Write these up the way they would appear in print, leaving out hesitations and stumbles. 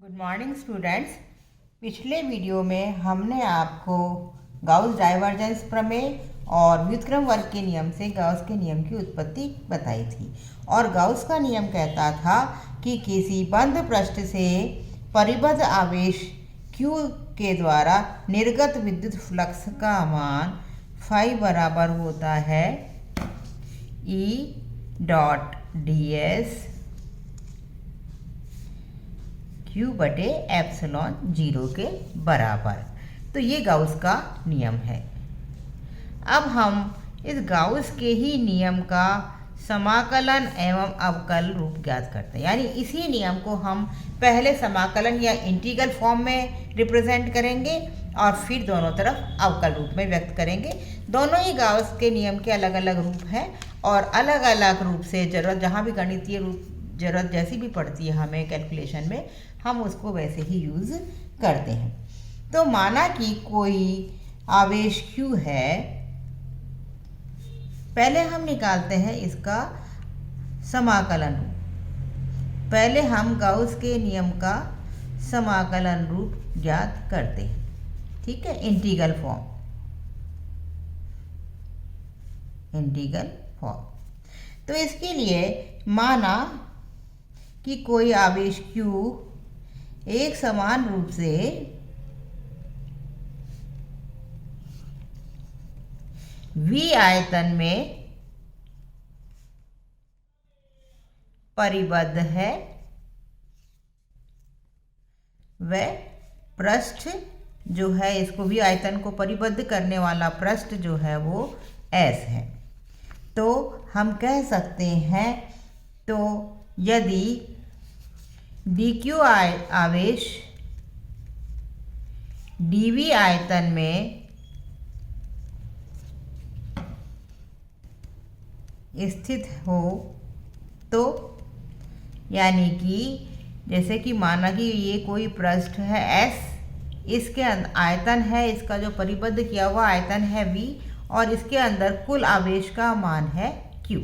Good morning students. पिछले video में हमने आपको गाउस डाइवर्जेंस प्रमेय और व्युत्क्रम वर्ग के नियम से गाउस के नियम की उत्पत्ति बताई थी। और गाउस का नियम कहता था कि किसी बंद पृष्ठ से परिबद्ध आवेश Q के द्वारा निर्गत विद्युत फ्लक्स का मान फाई बराबर होता है E डॉट ds Q बटे एप्सिलॉन 0 के बराबर। तो ये गाउस का नियम है। अब हम इस गाउस के ही नियम का समाकलन एवं अवकल रूप ज्ञात करते हैं। यानी इसी नियम को हम पहले समाकलन या इंटीग्रल फॉर्म में रिप्रेजेंट करेंगे और फिर दोनों तरफ अवकल रूप में व्यक्त करेंगे। दोनों ही गाउस के नियम के अलग अलग रूप हैं और अलग अलग रूप से जरूरत जहाँ भी गणितीय रूप जरूरत जैसी भी पड़ती है हमें कैलकुलेशन में, हम उसको वैसे ही यूज़ करते हैं। तो माना कि कोई आवेश Q है, पहले हम निकालते हैं इसका समाकलन रूप। पहले हम गाउस के नियम का समाकलन रूप ज्ञात करते हैं, ठीक है, इंटीग्रल फॉर्म। तो इसके लिए माना कि कोई आवेश Q एक समान रूप से V आयतन में परिबद्ध है, वह पृष्ठ जो है, इसको V आयतन को परिबद्ध करने वाला पृष्ठ जो है वो S है। तो हम कह सकते हैं, तो यदि dq आवेश dV आयतन में स्थित हो, तो यानी कि जैसे कि माना कि ये कोई पृष्ठ है S, इसके आयतन है, इसका जो परिबद्ध किया हुआ आयतन है V और इसके अंदर कुल आवेश का मान है Q।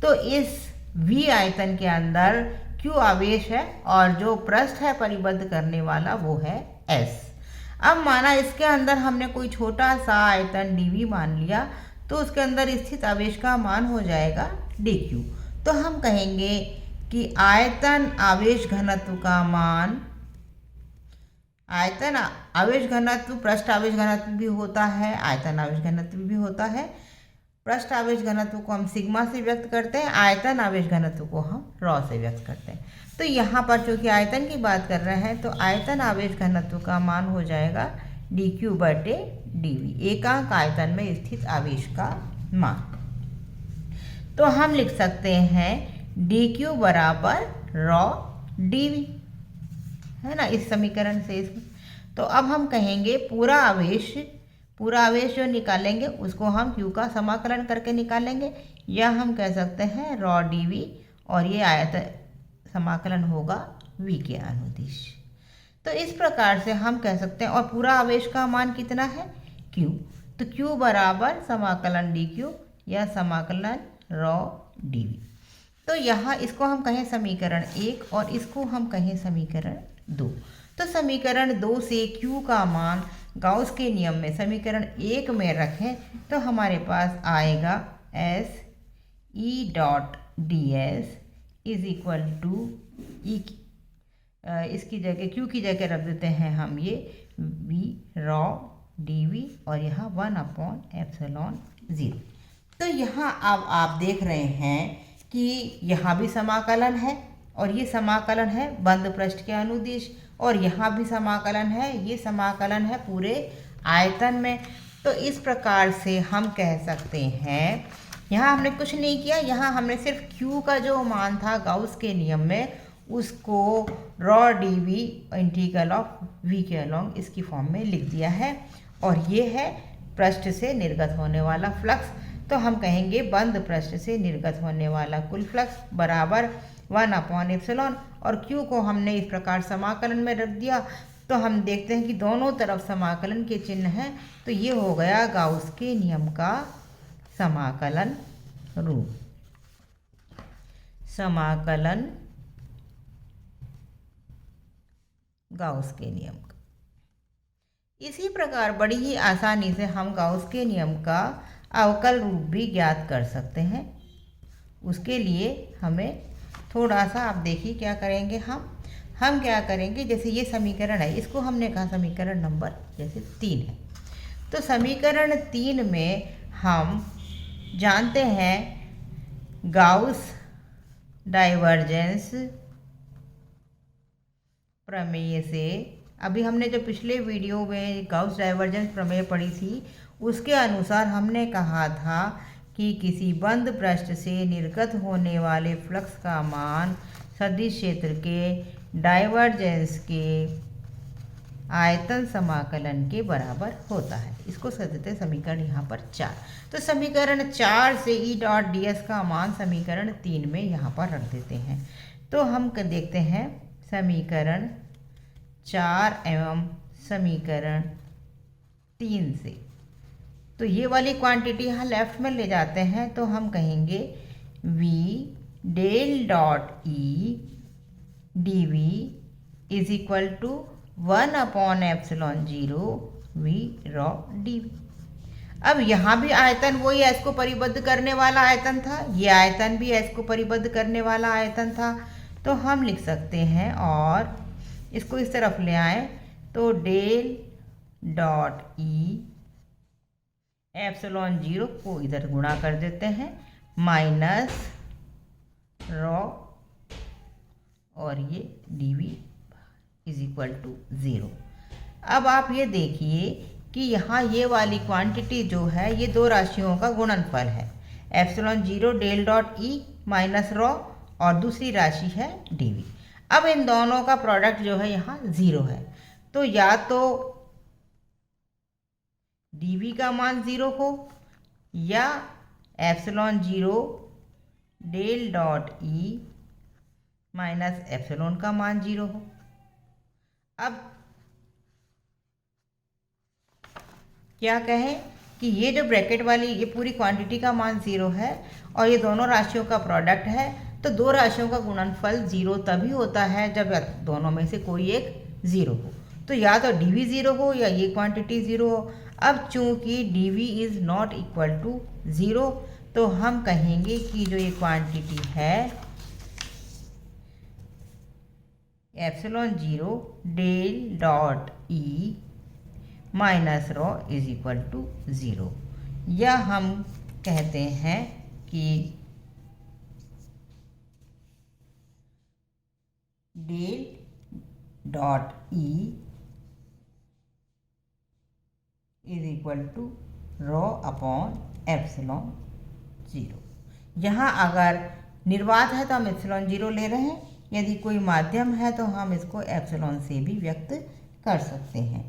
तो इस V आयतन के अंदर Q आवेश है और जो पृष्ठ है परिबद्ध करने वाला वो है S। अब माना इसके अंदर हमने कोई छोटा सा आयतन dV मान लिया, तो उसके अंदर स्थित आवेश का मान हो जाएगा dQ। तो हम कहेंगे कि आयतन आवेश घनत्व का मान, आयतन आवेश घनत्व पृष्ठ आवेश घनत्व भी होता है, आयतन आवेश घनत्व भी होता है। पृष्ठ आवेश घनत्व को हम सिग्मा से व्यक्त करते हैं, आयतन आवेश घनत्व को हम रॉ से व्यक्त करते हैं। तो यहाँ पर चूँकि आयतन की बात कर रहे हैं, तो आयतन आवेश घनत्व का मान हो जाएगा dQ बटे dV, एकांक आयतन में स्थित आवेश का मान। तो हम लिख सकते हैं dQ बराबर रॉ dV, है ना, इस समीकरण से। इसमें तो अब हम कहेंगे पूरा आवेश जो निकालेंगे उसको हम Q का समाकलन करके निकालेंगे, या हम कह सकते हैं रॉ dV, और ये आयतन समाकलन होगा V के अनुदिश। तो इस प्रकार से हम कह सकते हैं, और पूरा आवेश का मान कितना है Q, तो Q बराबर समाकलन dQ या समाकलन रॉ dV। तो यहाँ इसको हम कहें समीकरण 1 और इसको हम कहें समीकरण 2। तो समीकरण 2 से Q का मान गाउस के नियम में समीकरण 1 में रखें तो हमारे पास आएगा S E dot ds is equal to E, इसकी जगह Q की जगह रख देते हैं हम ये V रॉ dV और यहाँ 1/एप्सिलॉन 0। तो यहाँ अब आप देख रहे हैं कि यहाँ भी समाकलन है और ये समाकलन है बंद पृष्ठ के अनुदिश, और यहाँ भी समाकलन है, ये समाकलन है पूरे आयतन में। तो इस प्रकार से हम कह सकते हैं, यहाँ हमने कुछ नहीं किया, यहाँ हमने सिर्फ Q का जो मान था गाउस के नियम में उसको raw dV integral of V के अलॉन्ग इसकी फॉर्म में लिख दिया है, और ये है पृष्ठ से निर्गत होने वाला फ्लक्स। तो हम कहेंगे बंद पृष्ठ से निर्गत होने वाला कुल फ्लक्स बराबर 1/एप्सिलॉन, और Q को हमने इस प्रकार समाकलन में रख दिया। तो हम देखते हैं कि दोनों तरफ समाकलन के चिन्ह हैं, तो ये हो गया गाउस के नियम का समाकलन रूप। समाकलन गाउस के नियम का। इसी प्रकार बड़ी ही आसानी से हम गाउस के नियम का अवकल रूप भी ज्ञात कर सकते हैं। उसके लिए हमें थोड़ा सा, आप देखिए क्या करेंगे हम क्या करेंगे, जैसे ये समीकरण है, इसको हमने कहा समीकरण नंबर जैसे 3 है, तो समीकरण 3 में हम जानते हैं गाउस डाइवर्जेंस प्रमेय से, अभी हमने जो पिछले वीडियो में गाउस डाइवर्जेंस प्रमेय पढ़ी थी उसके अनुसार हमने कहा था कि किसी बंद पृष्ठ से निर्गत होने वाले फ्लक्स का मान सदिश क्षेत्र के डाइवर्जेंस के आयतन समाकलन के बराबर होता है। इसको देते हैं समीकरण यहाँ पर 4। तो समीकरण 4 से ई डॉट डी एस का मान समीकरण 3 में यहाँ पर रख देते हैं। तो हम देखते हैं समीकरण 4 एवं समीकरण 3 से, तो ये वाली क्वांटिटी यहाँ लेफ्ट में ले जाते हैं, तो हम कहेंगे v del dot E D V is equal to 1/ε0 v rho D V. अब यहाँ भी आयतन वही एस को परिबद्ध करने वाला आयतन था, ये आयतन भी एस को परिबद्ध करने वाला आयतन था, तो हम लिख सकते हैं, और इसको इस तरफ ले आए तो डेल डॉट ई ε0 को इधर गुणा कर देते हैं माइनस रॉ, और ये dv इज इक्वल टू 0। अब आप ये देखिए कि यहाँ ये वाली क्वांटिटी जो है ये दो राशियों का गुणनफल है, ε0 del dot E minus rho, और दूसरी राशि है dv। अब इन दोनों का प्रोडक्ट जो है यहाँ 0 है, तो या तो dv का मान 0 हो या ε0 del dot E minus epsilon का मान 0 हो। अब क्या कहें कि ये जो ब्रैकेट वाली ये पूरी क्वांटिटी का मान 0 है और ये दोनों राशियों का प्रोडक्ट है, तो दो राशियों का गुणनफल 0 तभी होता है जब दोनों में से कोई एक 0 हो। तो या तो dv 0 हो या ये क्वांटिटी 0 हो। अब चूंकि dv is not equal to 0, तो हम कहेंगे कि जो ये क्वांटिटी है ε0 del dot E minus rho is equal to 0, या हम कहते हैं कि del dot E is equal to rho upon ε0। यहाँ अगर निर्वात है तो हम ε0 ले रहे हैं, यदि कोई माध्यम है तो हम इसको एप्सिलॉन से भी व्यक्त कर सकते हैं,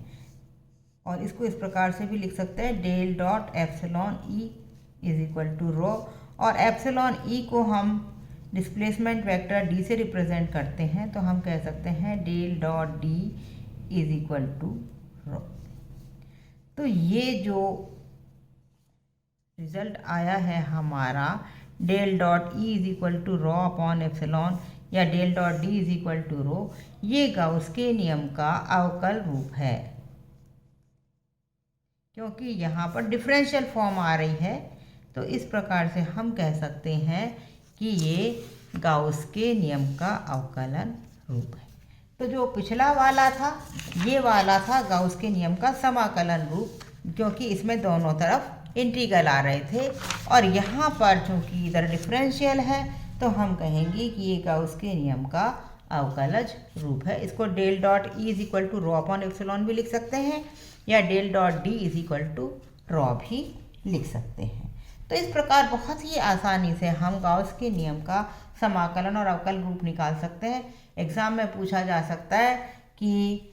और इसको इस प्रकार से भी लिख सकते हैं del dot epsilon E is equal to rho, और एप्सिलॉन ई को हम डिस्प्लेसमेंट वेक्टर डी से रिप्रेजेंट करते हैं, तो हम कह सकते हैं del dot D is equal to rho. तो ये जो रिजल्ट आया है हमारा del dot E is equal to rho upon epsilon या del dot D is equal to rho, ये गाउस के नियम का अवकल रूप है, क्योंकि यहाँ पर डिफरेंशियल फॉर्म आ रही है। तो इस प्रकार से हम कह सकते हैं कि ये गाउस के नियम का अवकलन रूप है। तो जो पिछला वाला था ये वाला था गाउस के नियम का समाकलन रूप, क्योंकि इसमें दोनों तरफ इंटीग्रल आ रहे थे, और यहाँ पर चूँकि इधर डिफरेंशियल है तो हम कहेंगे कि ये गाउस के नियम का अवकलज रूप है। इसको del dot E is equal to rho upon epsilon भी लिख सकते हैं, या del dot D is equal to rho भी लिख सकते हैं। तो इस प्रकार बहुत ही आसानी से हम गाउस के नियम का समाकलन और अवकल रूप निकाल सकते हैं। एग्जाम में पूछा जा सकता है कि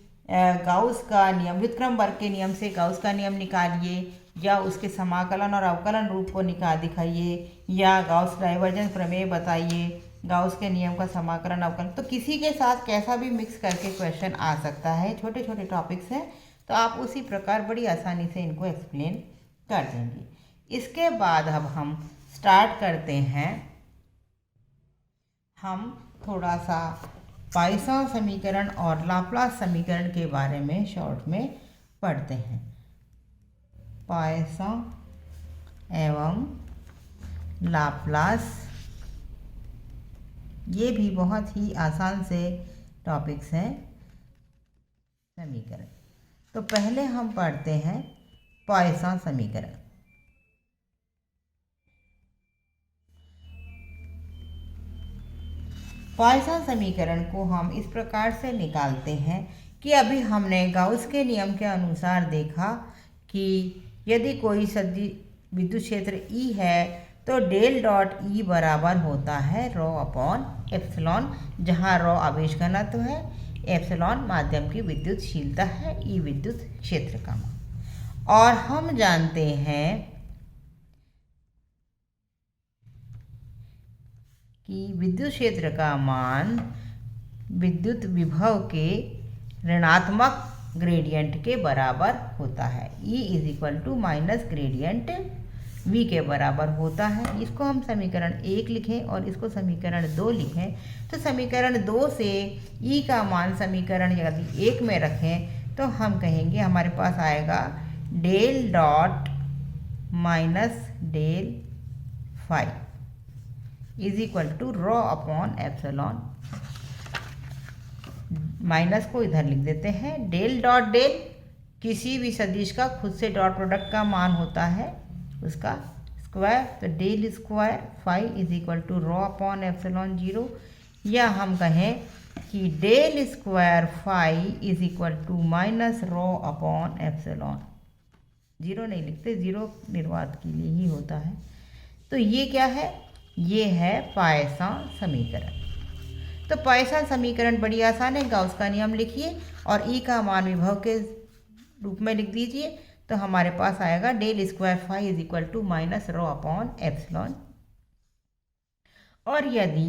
गाउस का नियम, व्युत्क्रम वर्ग के नियम से गाउस का नियम निकालिए, या उसके समाकलन और अवकलन रूप को दिखाइए, या गाउस डाइवर्जेंस प्रमेय बताइए, गाउस के नियम का समाकलन अवकलन। तो किसी के साथ कैसा भी मिक्स करके क्वेश्चन आ सकता है, छोटे छोटे टॉपिक्स हैं, तो आप उसी प्रकार बड़ी आसानी से इनको एक्सप्लेन कर देंगे। इसके बाद अब हम स्टार्ट करते हैं, हम थोड़ा सा पॉइसन समीकरण और लाप्लास समीकरण के बारे में शॉर्ट में पढ़ते हैं। पॉइसन एवं लाप्लास, ये भी बहुत ही आसान से टॉपिक्स हैं समीकरण। तो पहले हम पढ़ते हैं पॉइसन समीकरण। पॉइसन समीकरण को हम इस प्रकार से निकालते हैं कि अभी हमने गाउस के नियम के अनुसार देखा कि यदि कोई सदिश विद्युत क्षेत्र E है तो डेल डॉट E बराबर होता है ρ अपॉन एप्सिलॉन, जहाँ ρ आवेश घनत्व है, एप्सिलॉन माध्यम की विद्युतशीलता है, E विद्युत क्षेत्र का मान। और हम जानते हैं कि विद्युत क्षेत्र का मान विद्युत विभव के ऋणात्मक ग्रेडियंट के बराबर होता है। E is equal to minus gradient V के बराबर होता है। इसको हम समीकरण 1 लिखें और इसको समीकरण 2 लिखें तो समीकरण 2 से E का मान समीकरण यदि 1 में रखें तो हम कहेंगे हमारे पास आएगा del dot minus del phi is equal to ρ upon epsilon. Minus को इधर लिख देते हैं। डेल डॉट डेल किसी भी सदिश का खुद से डॉट प्रोडक्ट का मान होता है, उसका स्क्वायर, तो del square phi is equal to ρ upon epsilon 0, या हम कहें कि del square phi is equal to minus ρ upon epsilon 0 नहीं लिखते, 0 निर्वात के लिए ही होता है। तो ये क्या है? ये है पॉइसन समीकरण। तो पॉइसन समीकरण बड़ी आसान है। गाउस का नियम लिखिए और E का मान विभव के रूप में लिख दीजिए तो हमारे पास आएगा del square phi is equal to minus ρ upon epsilon. और यदि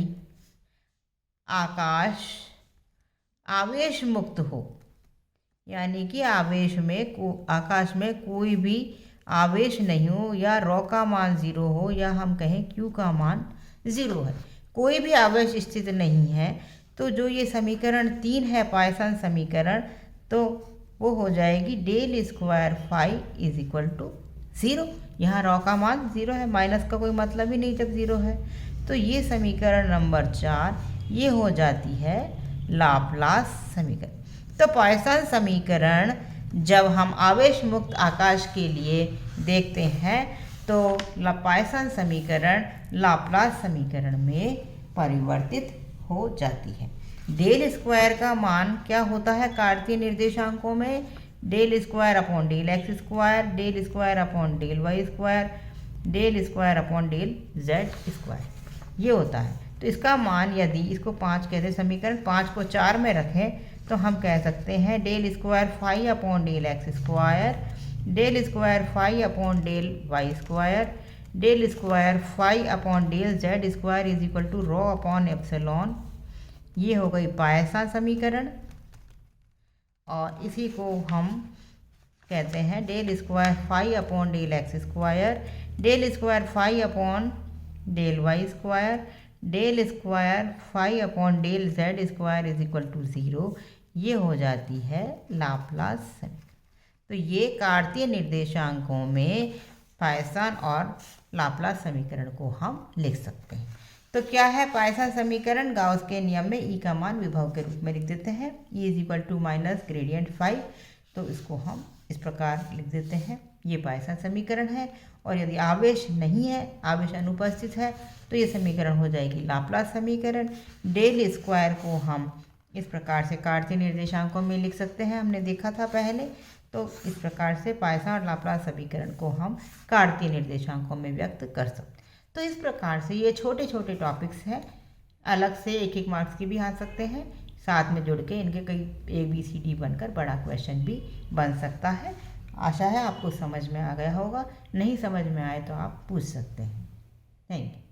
आकाश आवेश मुक्त हो, यानी कि आकाश में कोई भी आवेश नहीं हो, या ρ का मान 0 हो, या हम कहें Q का मान 0 है, कोई भी आवेश स्थित नहीं है, तो जो ये समीकरण 3 है पॉइसन समीकरण, तो वो हो जाएगी del square phi is equal to 0। यहाँ ρ का मान 0 है, माइनस का कोई मतलब ही नहीं जब 0 है। तो ये समीकरण नंबर 4 ये हो जाती है लाप्लास समीकरण। तो पॉइसन समीकरण जब हम आवेश मुक्त आकाश के लिए देखते हैं तो पॉइसन समीकरण लाप्लास समीकरण में परिवर्तित हो जाती है। डेल स्क्वायर का मान क्या होता है कार्तीय निर्देशांकों में? Del square upon del x square, del square upon del y square, del square upon del z square, ये होता है। तो इसका मान यदि इसको 5 कहते हैं, समीकरण 5 को 4 में रखें तो हम कह सकते हैं del square phi upon del x square, del square phi upon del y square, del square phi upon del z square is equal to ρ upon epsilon. ये हो गई पॉइसन समीकरण। और इसी को हम कहते हैं del square phi upon del x square, del square phi upon del y square, del square phi upon del z square is equal to 0। ये हो जाती है लाप्लास समीकरण। तो ये कार्तीय निर्देशांकों में पॉइसन और लाप्लास समीकरण को हम लिख सकते हैं। तो क्या है पॉइसन समीकरण? गाउस के नियम में E का मान विभव के रूप में लिख देते हैं, E is equal to minus gradient phi, तो इसको हम इस प्रकार लिख देते हैं। ये पॉइसन समीकरण है। और यदि आवेश नहीं है, आवेश अनुपस्थित है, तो ये समीकरण हो जाएगी लाप्लास समीकरण। डेल स्क्वायर को हम इस प्रकार से कार्तीय निर्देशांकों में लिख सकते हैं, हमने देखा था पहले। तो इस प्रकार से पॉइसन और लाप्लास समीकरण को हम कार्तीय निर्देशांकों में व्यक्त कर सकते हैं। तो इस प्रकार से ये छोटे छोटे टॉपिक्स हैं, अलग से 1-1 मार्क्स की भी आ सकते हैं, साथ में जुड़ के इनके कई ABCD बनकर बड़ा क्वेश्चन भी बन सकता है। आशा है आपको समझ में आ गया होगा। नहीं समझ में आए तो आप पूछ सकते हैं। Thank you.